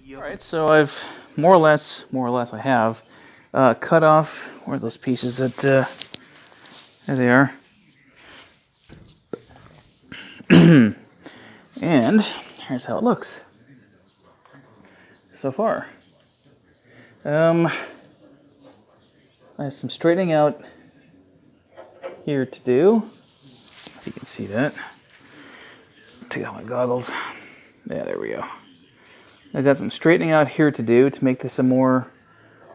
Alright, so I've more or less I have cut off where are those pieces that there they are. And here's how it looks so far. I have some straightening out here to do. If you can see that. Take out my goggles. Yeah, there we go. I got some straightening out here to do to make this a more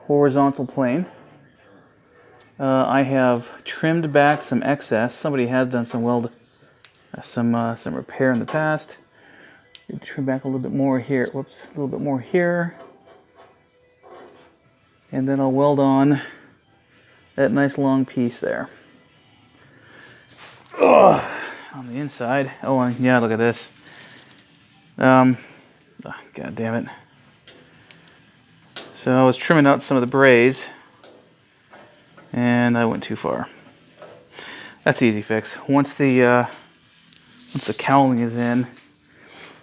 horizontal plane. I have trimmed back some excess. Somebody has done some some repair in the past. Trim back a little bit more here. Whoops, a little bit more here. And then I'll weld on that nice long piece there. Ugh, on the inside. Oh, and yeah, look at this. God damn it. So I was trimming out some of the brays, and I went too far. That's an easy fix. Once the cowling is in,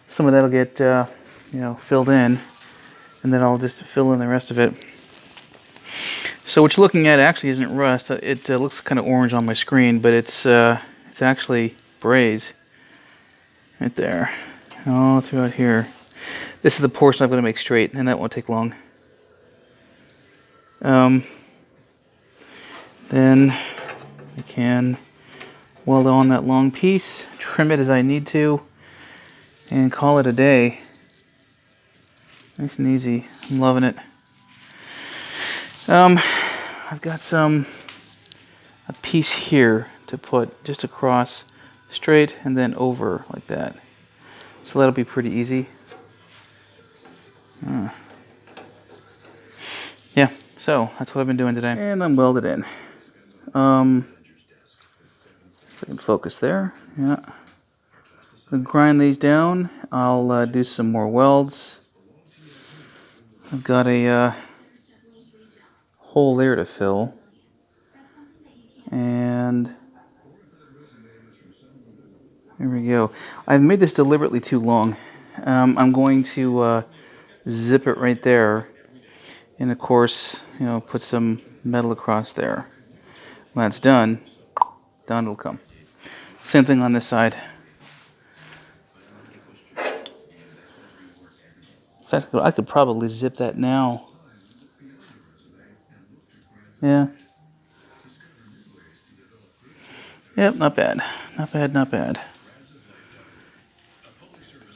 some of that'll get filled in, and then I'll just fill in the rest of it. So what you're looking at actually isn't rust. It looks kind of orange on my screen, but it's actually braze right there, all throughout here. This is the portion I'm going to make straight, and that won't take long. Then I can weld on that long piece, trim it as I need to, and call it a day. Nice and easy. I'm loving it. I've got a piece here to put just across, straight, and then over like that. So that'll be pretty easy. Yeah, so that's what I've been doing today. And I'm welded in. If I can focus there, yeah. I'll grind these down. I'll do some more welds. I've got a hole there to fill. And here we go. I've made this deliberately too long. I'm going to zip it right there, and of course, put some metal across there. When that's done, down it'll come. Same thing on this side. In fact, I could probably zip that now. Yeah. Yep, not bad. Not bad, not bad.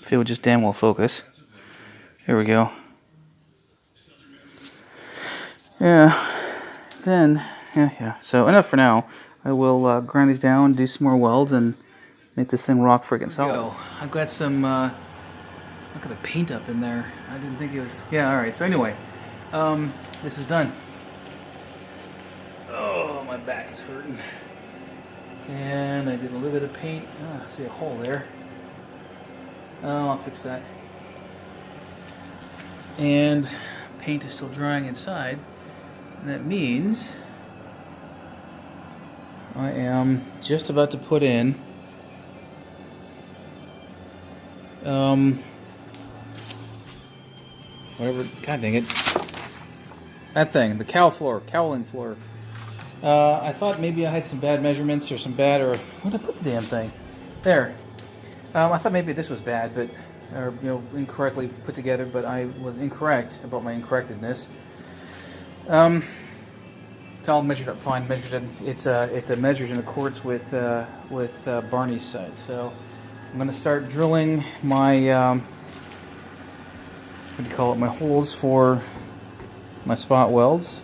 If it would just damn well focus. Here we go. Yeah. Then, yeah. So enough for now. I will grind these down, do some more welds, and make this thing rock friggin' solid. I've got some, look at the paint up in there. I didn't think it was, yeah, alright. So anyway, this is done. Oh, my back is hurting. And I did a little bit of paint. Oh, I see a hole there. Oh, I'll fix that. And paint is still drying inside. And that means I am just about to put in whatever, god dang it. That thing, the cowling floor. I thought maybe I had some bad measurements or where did I put the damn thing? There. I thought maybe this was bad, or incorrectly put together, but I was incorrect about my incorrectedness. It's all measured up fine. It's measured in accordance with Barney's side. So I'm going to start drilling my my holes for my spot welds.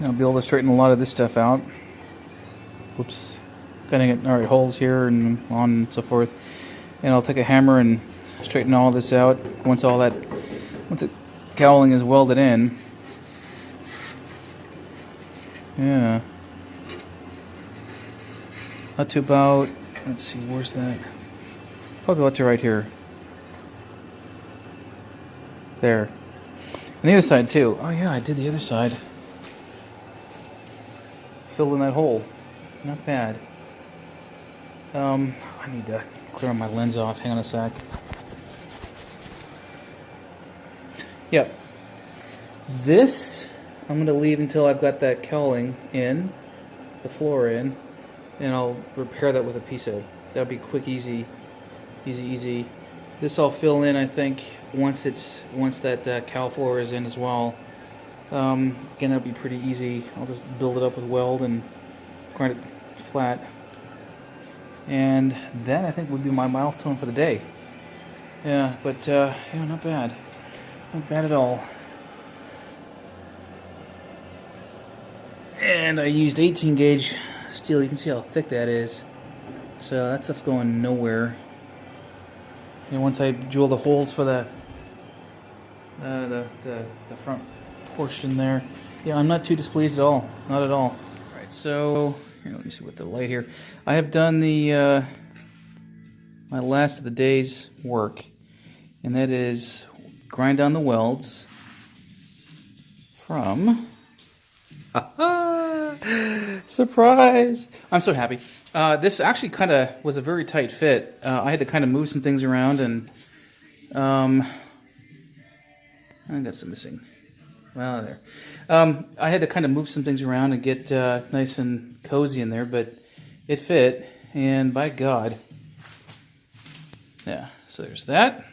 I'll be able to straighten a lot of this stuff out. Whoops. Getting it, alright, holes here and on and so forth. And I'll take a hammer and straighten all this out once the cowling is welded in. Yeah. Up to about, let's see, where's that? Probably about to right here. There. And the other side too. Oh yeah, I did the other side. Filled in that hole. Not bad. I need to clear my lens off. Hang on a sec. Yep. This I'm going to leave until I've got that cowling in, the floor in, and I'll repair that with a piece of, that'll be quick, easy. This I'll fill in, I think, once that cowl floor is in as well. Again, that'll be pretty easy. I'll just build it up with weld and grind it flat. And that, I think, would be my milestone for the day. Yeah, but, yeah, not bad. Not bad at all. And I used 18 gauge steel. You can see how thick that is. So that stuff's going nowhere. And once I drill the holes for the front portion there, yeah, I'm not too displeased at all. Not at all. All right, so here, let me see with the light here. I have done the my last of the day's work, and that is grind down the welds from. Surprise! I'm so happy. This actually kind of was a very tight fit. I had to kind of move some things around, and I got some missing. Well, there. I had to kind of move some things around and get nice and cozy in there, but it fit, and by God. Yeah, so there's that.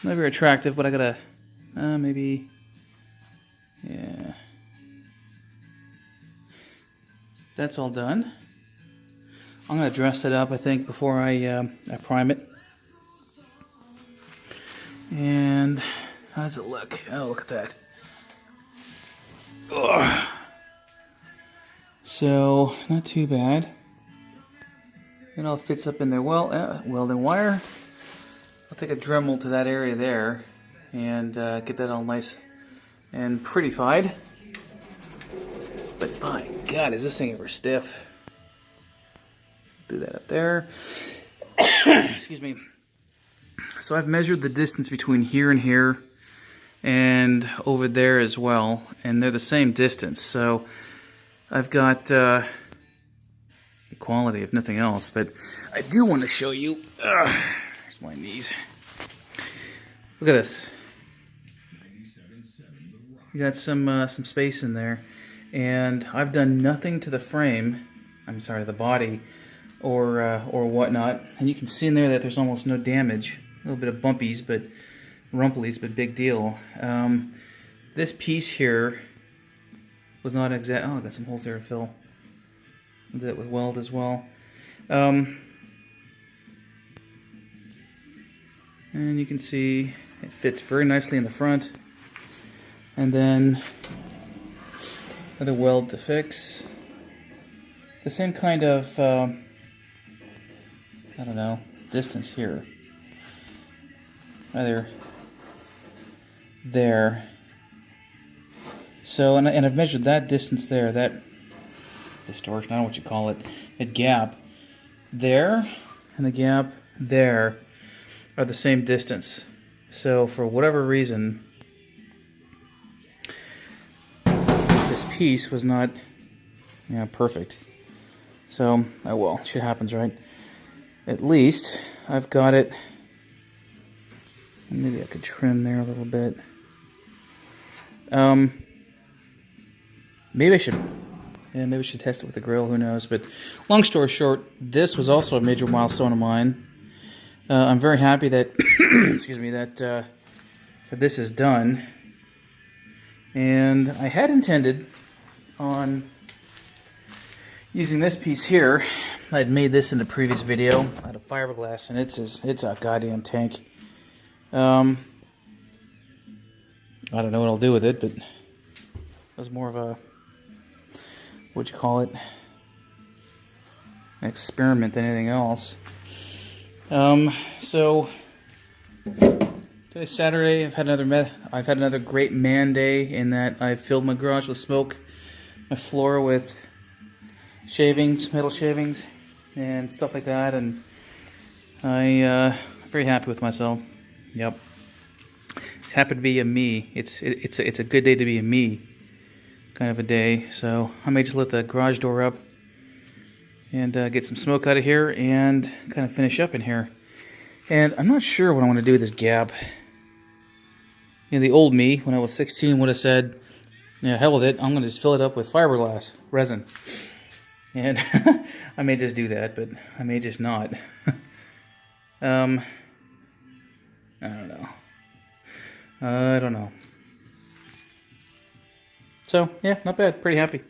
Not very attractive, but I gotta maybe, yeah. That's all done. I'm going to dress it up, I think, before I prime it. And how does it look? Oh, look at that. Ugh. So, not too bad. It all fits up in there well. Welding wire. I'll take a Dremel to that area there and get that all nice and prettified. But by God, is this thing ever stiff? Do that up there. Excuse me. So I've measured the distance between here and here and over there as well, and they're the same distance. So I've got equality if nothing else, but I do want to show you. There's my knees. Look at this. You got some space in there. And I've done nothing to the frame, I'm sorry, the body, or whatnot. And you can see in there that there's almost no damage. A little bit of bumpies, but rumplies, but big deal. This piece here was not exact. Oh, I got some holes there to fill. Did that with weld as well. And you can see it fits very nicely in the front. And then another weld to fix. The same kind of, I don't know, distance here. Either there. So, and I've measured that distance there, that distortion, I don't know what you call it, that gap there and the gap there are the same distance. So, for whatever reason, this piece was not, perfect. So, oh well, shit happens, right? At least I've got it. Maybe I could trim there a little bit. Maybe I should test it with the grill. Who knows? But long story short, this was also a major milestone of mine. I'm very happy that, excuse me, that this is done. And I had intended on using this piece here. I'd made this in a previous video out of fiberglass, and it's a goddamn tank. I don't know what I'll do with it, but it was more of a, what'd you call it, an experiment than anything else. So today's Saturday. I've had another great man day in that I've filled my garage with smoke, my floor with shavings, metal shavings, and stuff like that, and I'm very happy with myself. Yep. It's happy to be a me. It's a good day to be a me kind of a day. So I may just let the garage door up and get some smoke out of here and kind of finish up in here. And I'm not sure what I want to do with this gap. You know, the old me, when I was 16, would have said, yeah, hell with it, I'm going to just fill it up with fiberglass resin. And I may just do that, but I may just not. I don't know. I don't know. So, yeah, not bad. Pretty happy.